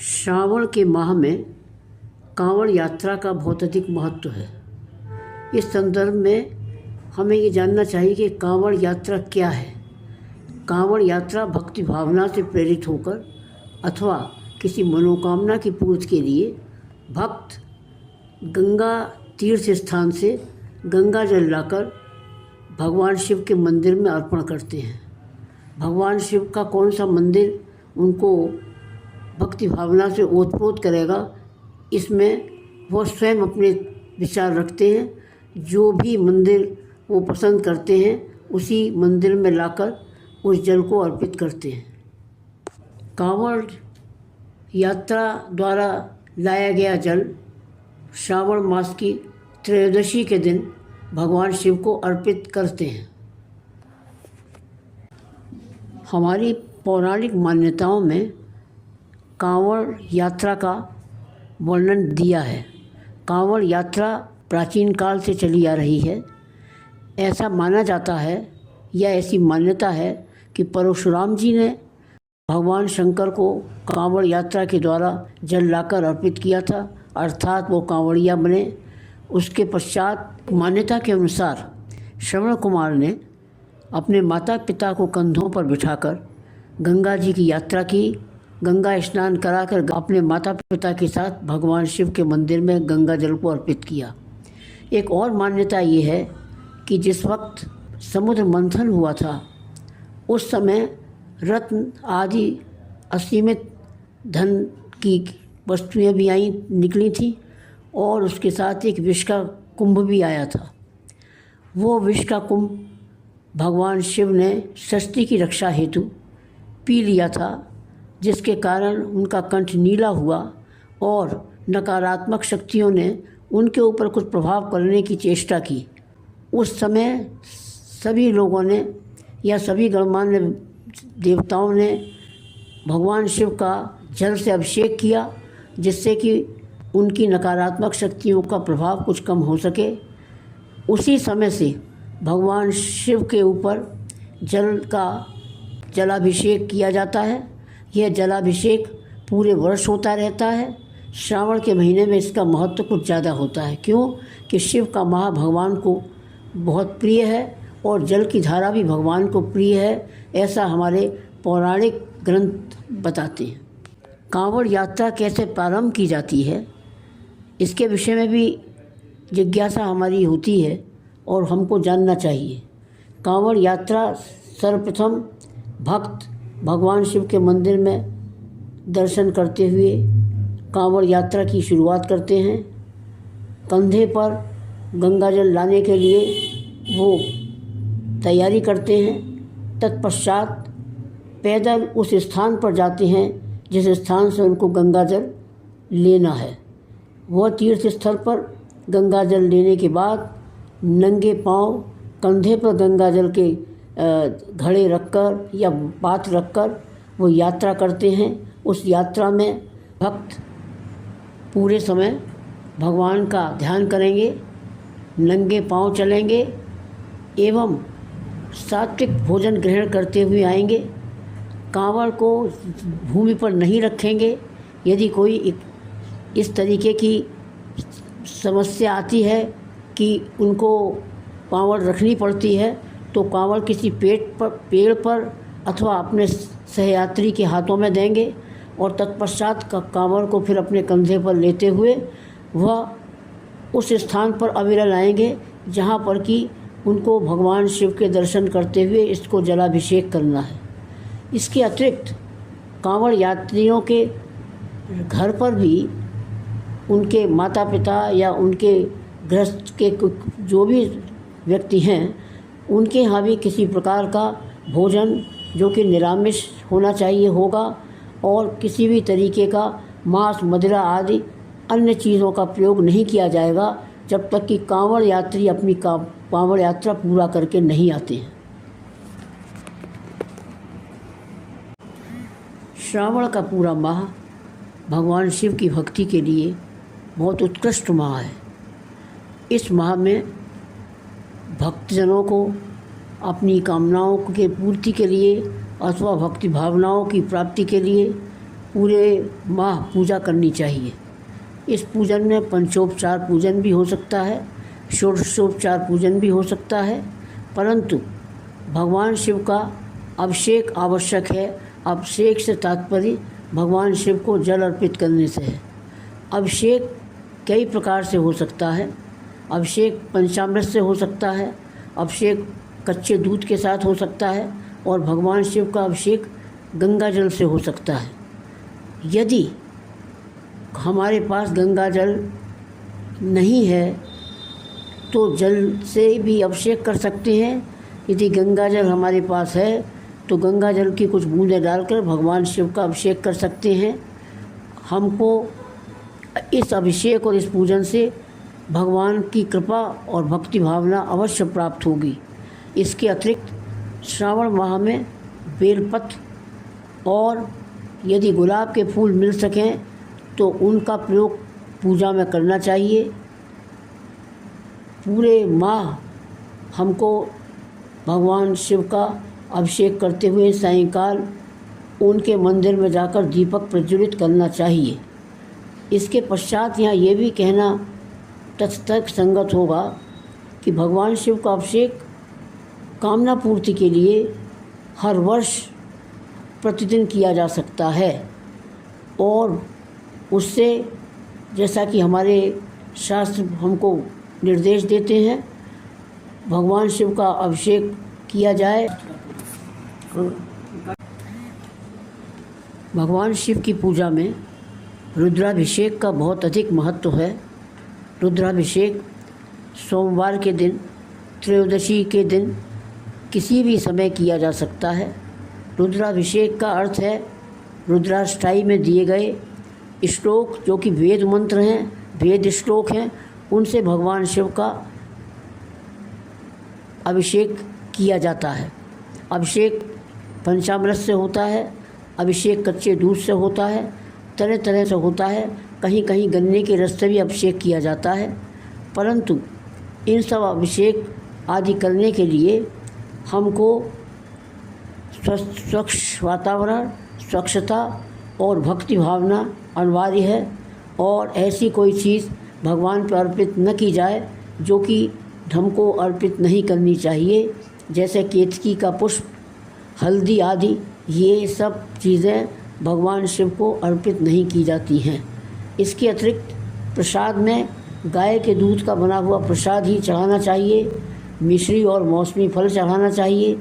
श्रावण के माह में कांवड़ यात्रा का बहुत अधिक महत्व है। इस संदर्भ में हमें ये जानना चाहिए कि कांवड़ यात्रा क्या है। कांवड़ यात्रा भक्ति भावना से प्रेरित होकर अथवा किसी मनोकामना की पूर्ति के लिए भक्त गंगा तीर्थ स्थान से गंगा जल लाकर भगवान शिव के मंदिर में अर्पण करते हैं। भगवान शिव का कौन सा मंदिर उनको भक्ति भावना से ओतप्रोत करेगा, इसमें वो स्वयं अपने विचार रखते हैं। जो भी मंदिर वो पसंद करते हैं उसी मंदिर में लाकर उस जल को अर्पित करते हैं। कांवड़ यात्रा द्वारा लाया गया जल श्रावण मास की त्रयोदशी के दिन भगवान शिव को अर्पित करते हैं। हमारी पौराणिक मान्यताओं में कांवड़ यात्रा का वर्णन दिया है। कांवड़ यात्रा प्राचीन काल से चली आ रही है। ऐसा माना जाता है या ऐसी मान्यता है कि परशुराम जी ने भगवान शंकर को कांवड़ यात्रा के द्वारा जल लाकर अर्पित किया था, अर्थात वो कांवड़िया बने। उसके पश्चात मान्यता के अनुसार श्रवण कुमार ने अपने माता पिता को कंधों पर बिठाकर गंगा जी की यात्रा की। गंगा स्नान कराकर अपने माता पिता के साथ भगवान शिव के मंदिर में गंगा जल को अर्पित किया। एक और मान्यता ये है कि जिस वक्त समुद्र मंथन हुआ था उस समय रत्न आदि असीमित धन की वस्तुएं भी निकली थी और उसके साथ एक विष का कुंभ भी आया था। वो विष का कुंभ भगवान शिव ने सृष्टि की रक्षा हेतु पी लिया था, जिसके कारण उनका कंठ नीला हुआ और नकारात्मक शक्तियों ने उनके ऊपर कुछ प्रभाव करने की चेष्टा की। उस समय सभी लोगों ने या सभी गणमान्य देवताओं ने भगवान शिव का जल से अभिषेक किया, जिससे कि उनकी नकारात्मक शक्तियों का प्रभाव कुछ कम हो सके। उसी समय से भगवान शिव के ऊपर जल का जलाभिषेक किया जाता है। यह जलाभिषेक पूरे वर्ष होता रहता है। श्रावण के महीने में इसका महत्व कुछ ज़्यादा होता है। क्यों कि शिव का महा भगवान को बहुत प्रिय है और जल की धारा भी भगवान को प्रिय है, ऐसा हमारे पौराणिक ग्रंथ बताते हैं। कांवड़ यात्रा कैसे प्रारंभ की जाती है, इसके विषय में भी जिज्ञासा हमारी होती है और हमको जानना चाहिए। कांवड़ यात्रा सर्वप्रथम भक्त भगवान शिव के मंदिर में दर्शन करते हुए कांवड़ यात्रा की शुरुआत करते हैं। कंधे पर गंगा जल लाने के लिए वो तैयारी करते हैं। तत्पश्चात पैदल उस स्थान पर जाते हैं जिस स्थान से उनको गंगा जल लेना है। वह तीर्थ स्थल पर गंगा जल लेने के बाद नंगे पांव कंधे पर गंगा जल के घड़े रखकर या पात्र रखकर वो यात्रा करते हैं। उस यात्रा में भक्त पूरे समय भगवान का ध्यान करेंगे, नंगे पांव चलेंगे एवं सात्विक भोजन ग्रहण करते हुए आएंगे। कांवड़ को भूमि पर नहीं रखेंगे। यदि कोई इस तरीके की समस्या आती है कि उनको कांवड़ रखनी पड़ती है तो कांवड़ किसी पेड़ पर अथवा अपने सहयात्री के हाथों में देंगे और तत्पश्चात कांवड़ को फिर अपने कंधे पर लेते हुए वह उस स्थान पर अविरल आएंगे जहाँ पर कि उनको भगवान शिव के दर्शन करते हुए इसको जलाभिषेक करना है। इसके अतिरिक्त कांवड़ यात्रियों के घर पर भी उनके माता पिता या उनके गृहस्थ के जो भी व्यक्ति हैं उनके यहाँ भी किसी प्रकार का भोजन जो कि निरामिष होना चाहिए होगा और किसी भी तरीके का मांस मदिरा आदि अन्य चीज़ों का प्रयोग नहीं किया जाएगा जब तक कि कांवड़ यात्री अपनी कांवड़ यात्रा पूरा करके नहीं आते हैं। श्रावण का पूरा माह भगवान शिव की भक्ति के लिए बहुत उत्कृष्ट माह है। इस माह में भक्तजनों को अपनी कामनाओं के पूर्ति के लिए अथवा भक्ति भावनाओं की प्राप्ति के लिए पूरे माह पूजा करनी चाहिए। इस पूजन में पंचोपचार पूजन भी हो सकता है, षोडशोपचार पूजन भी हो सकता है, परंतु भगवान शिव का अभिषेक आवश्यक है। अभिषेक से तात्पर्य भगवान शिव को जल अर्पित करने से है। अभिषेक कई प्रकार से हो सकता है। अभिषेक पंचामृत से हो सकता है, अभिषेक कच्चे दूध के साथ हो सकता है, और भगवान शिव का अभिषेक गंगा जल से हो सकता है। यदि हमारे पास गंगा जल नहीं है तो जल से भी अभिषेक कर सकते हैं। यदि गंगा जल हमारे पास है तो गंगा जल की कुछ बूंदें डालकर भगवान शिव का अभिषेक कर सकते हैं। हमको इस अभिषेक और इस पूजन से भगवान की कृपा और भक्ति भावना अवश्य प्राप्त होगी। इसके अतिरिक्त श्रावण माह में बेलपत्र और यदि गुलाब के फूल मिल सकें तो उनका प्रयोग पूजा में करना चाहिए। पूरे माह हमको भगवान शिव का अभिषेक करते हुए सायंकाल उनके मंदिर में जाकर दीपक प्रज्वलित करना चाहिए। इसके पश्चात यहाँ ये भी कहना तथ्य संगत होगा कि भगवान शिव का अभिषेक कामना पूर्ति के लिए हर वर्ष प्रतिदिन किया जा सकता है, और उससे जैसा कि हमारे शास्त्र हमको निर्देश देते हैं, भगवान शिव का अभिषेक किया जाए। भगवान शिव की पूजा में रुद्राभिषेक का बहुत अधिक महत्व है। रुद्राभिषेक सोमवार के दिन, त्रयोदशी के दिन किसी भी समय किया जा सकता है। रुद्राभिषेक का अर्थ है रुद्राष्टमी में दिए गए श्लोक, जो कि वेद मंत्र हैं, वेद श्लोक हैं, उनसे भगवान शिव का अभिषेक किया जाता है। अभिषेक पंचामृत से होता है, अभिषेक कच्चे दूध से होता है, तरह तरह से होता है। कहीं कहीं गन्ने के रस से भी अभिषेक किया जाता है। परंतु इन सब अभिषेक आदि करने के लिए हमको स्वच्छ वातावरण, स्वच्छता और भक्ति भावना अनिवार्य है, और ऐसी कोई चीज़ भगवान पर अर्पित न की जाए जो कि हमको अर्पित नहीं करनी चाहिए, जैसे केतकी का पुष्प, हल्दी आदि। ये सब चीज़ें भगवान शिव को अर्पित नहीं की जाती हैं। इसके अतिरिक्त प्रसाद में गाय के दूध का बना हुआ प्रसाद ही चढ़ाना चाहिए। मिश्री और मौसमी फल चढ़ाना चाहिए।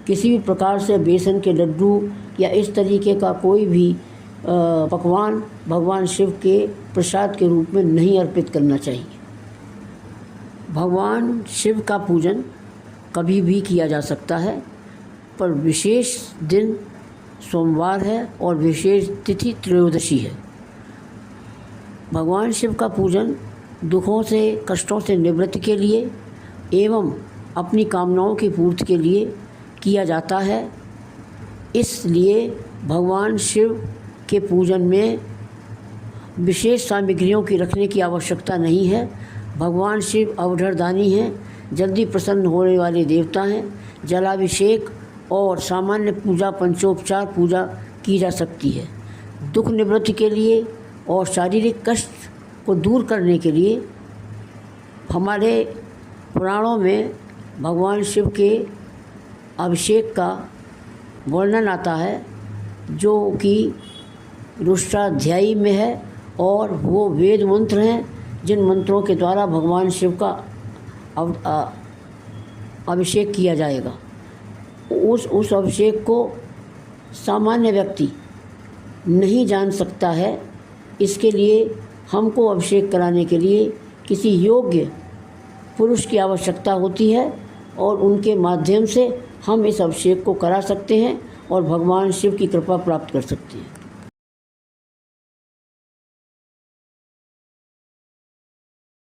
किसी भी प्रकार से बेसन के लड्डू या इस तरीके का कोई भी पकवान भगवान शिव के प्रसाद के रूप में नहीं अर्पित करना चाहिए। भगवान शिव का पूजन कभी भी किया जा सकता है, पर विशेष दिन सोमवार है और विशेष तिथि त्रयोदशी है। भगवान शिव का पूजन दुखों से, कष्टों से निवृत्ति के लिए एवं अपनी कामनाओं की पूर्ति के लिए किया जाता है। इसलिए भगवान शिव के पूजन में विशेष सामग्रियों की रखने की आवश्यकता नहीं है। भगवान शिव अवधरदानी हैं, जल्दी प्रसन्न होने वाले देवता हैं। जलाभिषेक और सामान्य पूजा, पंचोपचार पूजा की जा सकती है। दुख निवृत्ति के लिए और शारीरिक कष्ट को दूर करने के लिए हमारे पुराणों में भगवान शिव के अभिषेक का वर्णन आता है, जो कि रुष्टाध्यायी में है, और वो वेद मंत्र हैं जिन मंत्रों के द्वारा भगवान शिव का अभिषेक किया जाएगा। उस अभिषेक को सामान्य व्यक्ति नहीं जान सकता है। इसके लिए हमको अभिषेक कराने के लिए किसी योग्य पुरुष की आवश्यकता होती है, और उनके माध्यम से हम इस अभिषेक को करा सकते हैं और भगवान शिव की कृपा प्राप्त कर सकते हैं।